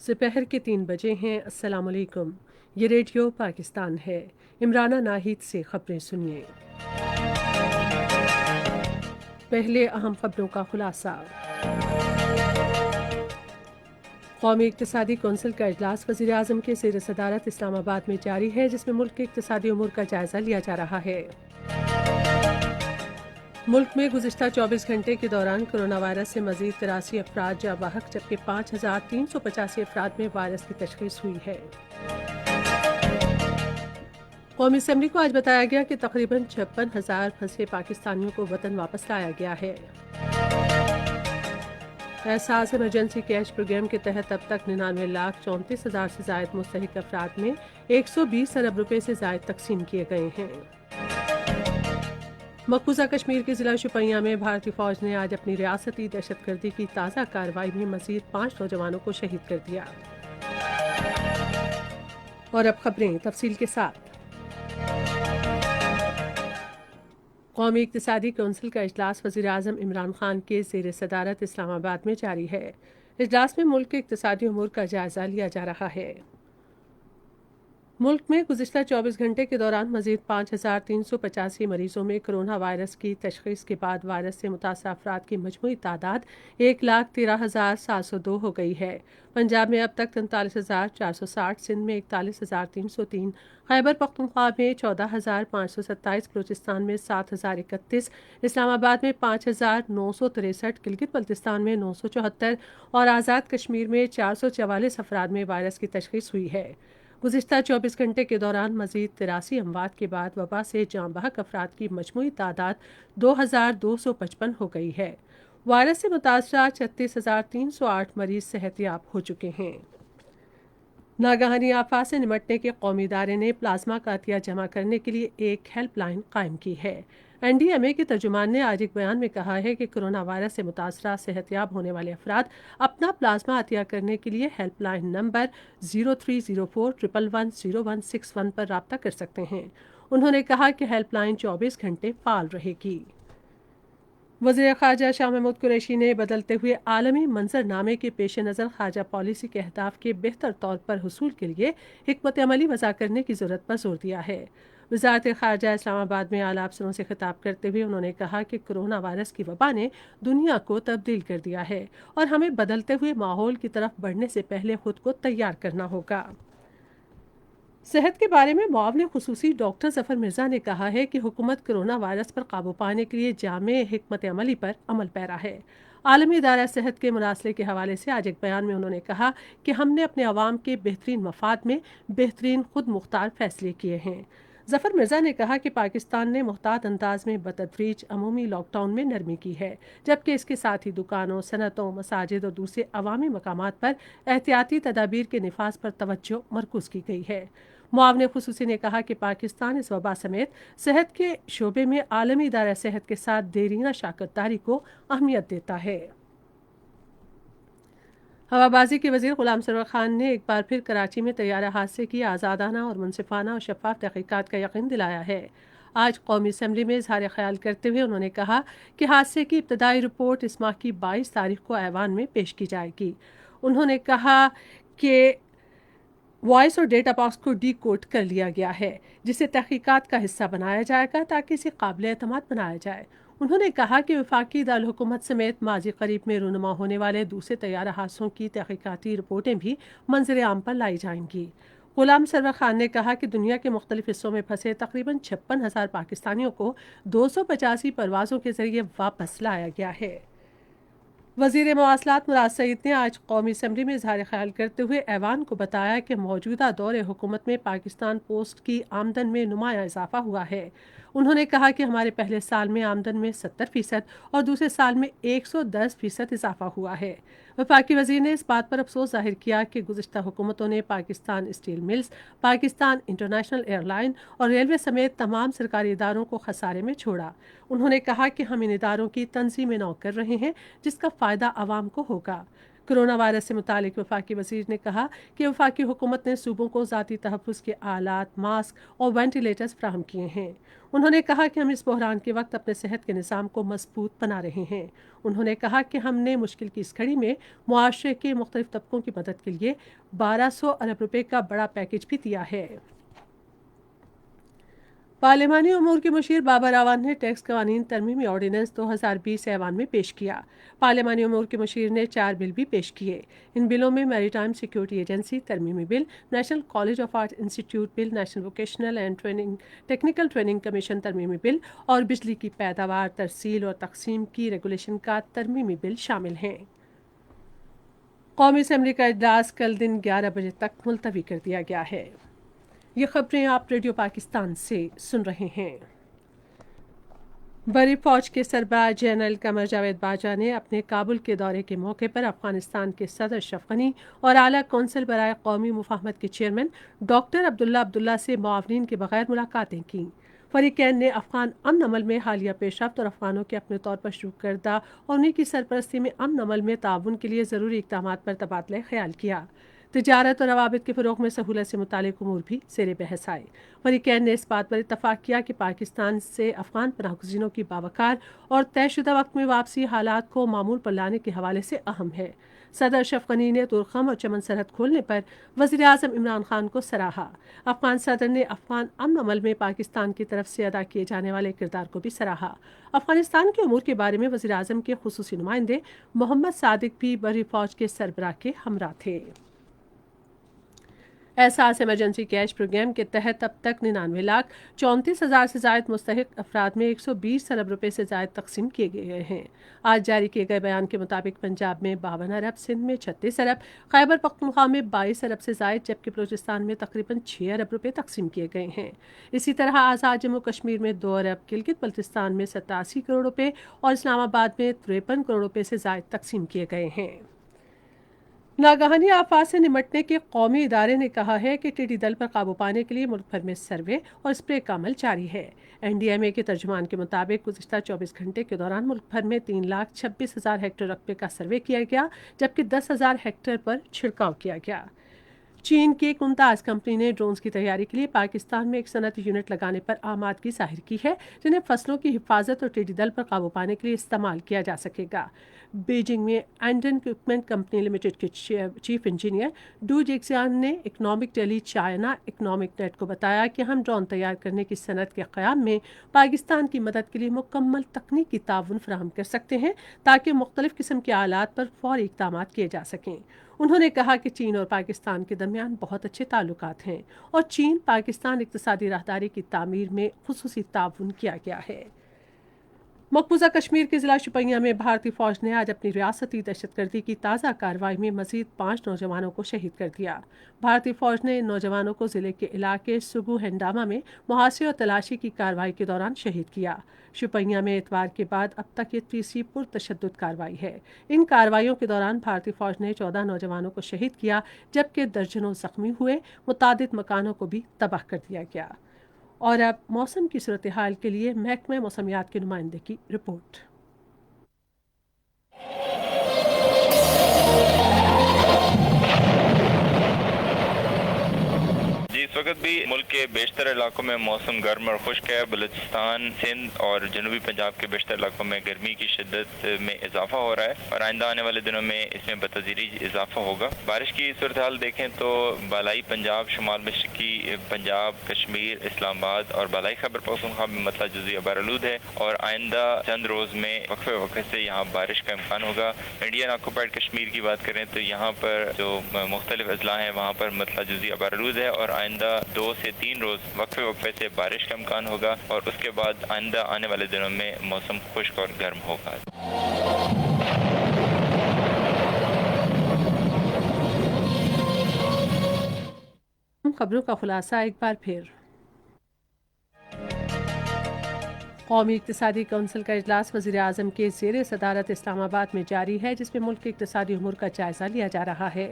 दोपहर के 3 बजे हैं। अस्सलाम वालेकुम। ये रेडियो पाकिस्तान है। इमराना नाहिद से खबरें सुनिए। पहले अहम खबरों का खुलासा। कौमी इक़्तिसादी कौंसिल का इजलास वज़ीर आज़म के ज़ेर सदारत इस्लामाबाद में जारी है, जिसमें मुल्क के इक़्तिसादी उमूर का जायज़ा लिया जा रहा है। मुल्क में गुज़िश्ता 24 घंटे के दौरान कोरोना वायरस से मज़ीद 83 अफराद जाँ बहक, जबकि 5,385 अफराद में वायरस की तशख़ीस हुई है। कौमी असम्बली को आज बताया गया कि तकरीबन 56,000 फंसे पाकिस्तानियों को वतन वापस लाया गया है। एहसास इमरजेंसी कैश प्रोग्राम के तहत अब तक 99,34,000 से जायद मुस्तहिक अफराद में 120 अरब रुपए से जायद तकसीम किए गए हैं। मकबूजा कश्मीर के जिला शुपियां में भारतीय फौज ने आज अपनी रियासती दहशतगर्दी की ताज़ा कार्रवाई में मजीद 5 नौजवानों को शहीद कर दिया। और अब खबरें तफसील के साथ। कौमी इक़्तिसादी कौंसिल का इजलास वज़ीर आज़म इमरान खान के ज़ेर सदारत इस्लामाबाद में जारी है। इजलास में मुल्क के इक़्तिसादी उमूर का जायज़ा लिया जा रहा है। मुल्क में गुज़िश्ता 24 घंटे के दौरान मज़ीद 5,385 मरीजों में कोरोना वायरस की तशख़ीस के बाद वायरस से मुतासर अफराद की मजमूई तादाद 1,13,702 हो गई है। पंजाब में अब तक 43,460, सिंध में 41,303, खैबर पख्तूनख्वा में 14,527, बलूचिस्तान में 7,031, इस्लामाबाद में 5,963, गिलगित बल्तिस्तान में 974 और आज़ाद कश्मीर में 444 अफराद में वायरस की तशख़ीस हुई है। गुज़िश्ता 24 घंटे के दौरान मज़ीद 83 अमवात के बाद वबा से जाँ बहक अफराद की मजमूई तादाद 2,255 हो गई है। वायरस से मुतासरा 36,308 मरीज सेहतयाब हो चुके हैं। नागहानी आफात से निमटने के कौमी इदारे ने प्लाज्मा का अतिया जमा करने के लिए एक हेल्पलाइन कायम की है। NDMA के तर्जुमान ने आज एक बयान में कहा है कि कोरोना वायरस से मुतासरा सेहतयाब होने वाले अफराद अपना प्लाज्मा अतिया करने के लिए हेल्पलाइन नंबर 0304110161 पर रब्ता कर सकते हैं। उन्होंने कहा कि हेल्पलाइन 24 घंटे फाल रहेगी। वज़ीर ख़ारजा शाह महमूद कुरैशी ने बदलते हुए आलमी मंजरनामे के पेश नज़र ख़ारजा पॉलिसी के अहदाफ के बेहतर तौर पर हुसूल के लिए हिकमत अमली वज़ा करने की ज़रूरत पर जोर दिया है। वज़ारत ख़ारजा इस्लामाबाद में आला अफसरों से खिताब करते हुए उन्होंने कहा कि कोरोना वायरस की वबा ने दुनिया को तब्दील कर दिया है और हमें बदलते हुए माहौल की तरफ बढ़ने से पहले खुद को तैयार करना होगा। सेहत के बारे में मुआविन खुसूसी डॉक्टर जफर मिर्जा ने कहा है कि हुकूमत कोरोना वायरस पर काबू पाने के लिए जामे हिकमत अमली पर अमल पैरा है। आलमी इदारा सेहत के मुरासले के हवाले से आज एक बयान में उन्होंने कहा कि हमने अपने अवाम के बेहतरीन मफाद में बेहतरीन खुद मुख्तार फैसले किए हैं। जफर मिर्जा ने कहा कि पाकिस्तान ने मुहतात अंदाज में बतदरीज अमूमी लॉकडाउन में नरमी की है, जबकि इसके साथ ही दुकानों, सनतों, मसाजिद और दूसरे अवामी मकामात पर एहतियाती तदाबीर के निफाज पर तवज्जो मरकूज की गई है। मुआविन खुसूसी ने कहा कि पाकिस्तान इस वबा समेत सेहत के शोबे में आलमी इदारा सेहत के साथ देरीना शाकरदारी को अहमियत देता है। हवाबाजी के वज़ीर ग़ुलाम सरवर खान ने एक बार फिर कराची में तैयारा हादसे की आज़ादाना और मुनसिफाना और शफाफ तहक़ीक़ात का यकीन दिलाया है। आज कौमी असम्बली में इज़हार ख़याल करते हुए उन्होंने कहा कि हादसे की इब्तदाई रिपोर्ट इस माह की 22 तारीख को ऐवान में पेश की जाएगी। उन्होंने कहा कि वॉइस और डेटा बॉक्स को डी कोड कर लिया गया है, जिसे तहकीकात का हिस्सा बनाया जाएगा ताकि इसे काबिल एतमाद बनाया जाए। उन्होंने कहा कि वफाकी दारकूमत समेत माजी करीब में रूनुमा होने वाले दूसरे तैयारा हादसों की तहकीकाती रिपोर्टें भी मंजर आम पर लाई जाएंगी। ग़ुलाम सरवर खान ने कहा कि दुनिया के मुख्तलिफ हिस्सों में फंसे तकरीबन 56,000 पाकिस्तानियों को 285 परवाज़ों के जरिए वापस लाया गया है। वज़ीर मवासलात मुराद सईद ने आज कौमी असम्बली में इज़हार ख़याल करते हुए ऐवान को बताया कि मौजूदा दौर हुकूमत में पाकिस्तान पोस्ट की आमदन में नुमाया इजाफा हुआ है। उन्होंने कहा कि हमारे पहले साल में आमदन में 70% और दूसरे साल में 110% इजाफा हुआ है। वफाकी वज़ीर ने इस बात पर अफसोस जाहिर किया कि गुज़िश्ता हुकूमतों ने Pakistan steel mills, Pakistan international airline और रेलवे समेत तमाम सरकारी इदारों को खसारे में छोड़ा। उन्होंने कहा कि हम इन इदारों की तंजीमें नौ कर रहे हैं, जिसका फ़ायदा आवाम को होगा। कोरोना वायरस से मुतालिक वफाकी वज़ीर ने कहा कि वफाकी हुकूमत ने सूबों को ज़ाती तहफ़्फ़ुज़ के आलात, मास्क और वेंटिलेटर्स फ्राहम किए हैं। उन्होंने कहा कि हम इस बहरान के वक्त अपने सेहत के निज़ाम को मजबूत बना रहे हैं। उन्होंने कहा कि हमने मुश्किल की इस घड़ी में मुआशरे के मुख्तलिफ तबकों की मदद के लिए 1200 अरब रुपए का बड़ा पैकेज भी दिया है। पार्लिमानी उमूर के मुशीर बाबर अवान ने टैक्स कवानीन तरमीमी ऑर्डीनेंस 2020 ऐवान में पेश किया। पार्लिमानी उमूर के मुशीर ने 4 बिल भी पेश किए। इन बिलों में मैरीटाइम सिक्योरिटी एजेंसी तरमीमी bill, national college of art institute bill, national vocational and technical training commission तरमीमी बिल और बिजली की पैदावार, तरसील और तकसीम की रेगुलेशन का तरमीमी बिल शामिल हैं। कौमी असम्बली का इजलास कल दिन 11 बजे तक मुलतवी कर दिया गया है। ये खबरें आप रेडियो पाकिस्तान से सुन रहे हैं। बरी फौज के सरबराह जनरल कमर जावेद बाजा ने अपने काबुल के दौरे के मौके पर अफगानिस्तान के सदर अशरफ गनी और आला कौंसिल बराए कौमी मुफाहमत के चेयरमैन डॉक्टर अब्दुल्ला से मुआवनीन के बगैर मुलाकातें की। फरीकैन ने अफगान अमन अमल में हालिया पेशरफ्त और अफगानों के अपने तौर पर शुरू करदा और उन्हीं की सरपरस्ती में अमन अमल में ताउन के लिए ज़रूरी इक़दाम पर तबादला ख्याल किया। तिजारत और रवाबित के फ़रोग़ में सहूलत से मुतालिक उमूर भी ज़ेर बहस आए। फरीकैन ने इस बात पर इत्तफ़ाक़ किया कि पाकिस्तान से अफ़गान पनाहगज़ीनों की बावकार और तयशुदा वक्त में वापसी हालात को मामूल पर लाने के हवाले से अहम है। सदर अशरफ गनी ने तुरखम और चमन सरहद खोलने पर वज़ीर आज़म इमरान खान को सराहा। अफ़गान सदर ने अफ़गान अमन अमल में पाकिस्तान की तरफ से अदा किए जाने वाले किरदार को भी सराहा। अफ़गानिस्तान के उमूर के बारे में वज़ीर आज़म के खुसूसी नुमाइंदे मोहम्मद सादिक भी बरी फ़ौज के सरबराह के हमरा थे। एहसास इमरजेंसी कैश प्रोग्राम के तहत अब तक 99,34,000 से ज़ायद मुस्तहिक अफराद में 120 अरब रुपये से ज़ायद तकसीम किए गए हैं। आज जारी किए गए बयान के मुताबिक पंजाब में 52 अरब, सिंध में 36 अरब, खैबर पख्तूनख्वा में 22 अरब से ज़ायद जबकि बलूचिस्तान में तकरीबन 6 अरब रुपये तकसीम किए गए हैं। इसी तरह आज़ाद जम्मू कश्मीर में 2 अरब, गिलगित बल्तिस्तान में 87 करोड़ रुपये और इस्लामाबाद में 53 करोड़ रुपये से ज़ायद तकसीम किए गए हैं। नागहानी आफात से निमटने के कौमी इदारे ने कहा है कि टिड्डी दल पर काबू पाने के लिए मुल्क भर में सर्वे और स्प्रे का अमल जारी है। NDMA के तर्जुमान के मुताबिक गुज़िश्ता 24 घंटे के दौरान मुल्क भर में 3,26,000 हेक्टेयर रकबे का सर्वे किया गया जबकि 10,000 हेक्टेयर पर छिड़काव किया गया। चीन की एक मुमताज़ कंपनी ने ड्रोन्स की तैयारी के लिए पाकिस्तान में एक सनअती यूनिट लगाने पर आमादगी जाहिर की है जिन्हें फसलों की हिफाजत और टिड्डी दल पर काबू पाने के लिए इस्तेमाल किया जा सकेगा। बीजिंग में एंडन इक्विपमेंट कंपनी लिमिटेड के चीफ इंजीनियर डू जेक्सियान ने economic daily China economic net को बताया कि हम ड्रोन तैयार करने की सनत के क़याम में पाकिस्तान की मदद के लिए मुकम्मल तकनीकी ताउन फराहम कर सकते हैं ताकि मुख्तलिफ़ किस्म के आलात पर फौरी इक़दाम किए जा सकें। उन्होंने कहा कि चीन और पाकिस्तान के दरमियान बहुत अच्छे ताल्लुकात हैं और चीन पाकिस्तान इक़्तिसादी राहदारी की तामीर में खुसूसी ताउन किया गया है। मकबूजा कश्मीर के ज़िला शुपियां में भारतीय फ़ौज ने आज अपनी रियासती दहशतगर्दी की ताज़ा कार्रवाई में मज़ीद 5 नौजवानों को शहीद कर दिया। भारतीय फ़ौज ने इन नौजवानों को ज़िले के इलाके सुगु हेंडामा में मुहासरे और तलाशी की कार्रवाई के दौरान शहीद किया। शुपियां में इतवार के बाद अब तक ये तीसरी पुरतशद्दुद कार्रवाई है। इन कार्रवाइयों के दौरान भारतीय फ़ौज ने 14 नौजवानों को शहीद किया जबकि दर्जनों ज़ख्मी हुए। मुतादिद मकानों को भी तबाह कर दिया गया। और अब मौसम की सूरत हाल के लिए महकमा मौसमियात के नुमाइंदे की रिपोर्ट। इस वक्त भी मुल्क के बेशतर इलाकों में मौसम गर्म और खुश्क है। बलूचिस्तान, सिंध और जनूबी पंजाब के बेशतर इलाकों में गर्मी की शिद्दत में इजाफा हो रहा है और आइंदा आने वाले दिनों में इसमें बतदरीजी इजाफा होगा। बारिश की सूरत हाल देखें तो बालाई पंजाब, शुमाल मशरकी पंजाब, कश्मीर, इस्लामाबाद और बालाई खैबर पख्तूनख्वा में मतला जुज़ी अबारआलूद है और आइंदा चंद रोज़ में वक्फे वक्फे से यहाँ बारिश का इम्कान होगा। इंडियन ऑक्यूपाइड कश्मीर की बात करें तो यहाँ पर जो मुख्तलिफ अजला हैं वहाँ पर मतला जुज़ी अबारआलूद है और आइंदा 2 से 3 रोज वक्फे वक्फे से बारिश का इम्कान होगा और उसके बाद आइंदा आने वाले दिनों में मौसम खुश्क और गर्म होगा। खबरों का खुलासा एक बार फिर। कौमी इक़्तिसादी कौंसिल का इजलास वज़ीर आज़म के ज़ेर सदारत इस्लामाबाद में जारी है जिसमें मुल्क के इक़्तिसादी उमूर का जायज़ा लिया जा रहा है।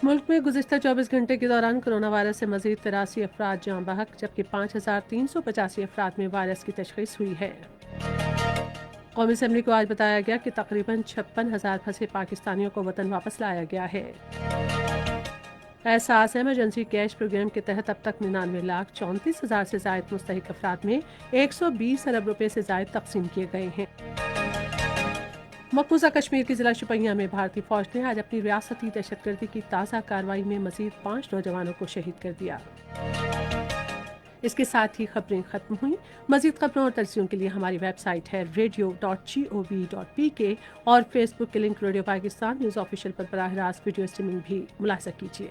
मुल्क में गुज़िश्ता 24 घंटे के दौरान कोरोना वायरस से मज़ीद 83 अफराद जाँ बहक जबकि 5,385 अफराद में वायरस की तशख़ीस हुई है। कौमी असम्बली को आज बताया गया कि तकरीबन 56,000 फंसे पाकिस्तानियों को वतन वापस लाया गया है। एहसास इमरजेंसी कैश प्रोग्राम के तहत अब तक 99,34,000 से जायद मुस्तहिक अफराद में 120 अरब रुपए से जायद तकसीम किए गए हैं। मकबूजा कश्मीर की जिला शुपियां में भारतीय फौज ने आज अपनी रियासती दहशतगर्दी की ताज़ा कार्रवाई में मजीद 5 नौजवानों को शहीद कर दिया। इसके साथ ही खबरें खत्म हुई। मजीद खबरों और तरसीयों के लिए हमारी वेबसाइट है radio.gov.pk और फेसबुक के link radio Pakistan news official पर बराह रास्त वीडियो स्ट्रीमिंग भी मुलाहिजा कीजिए।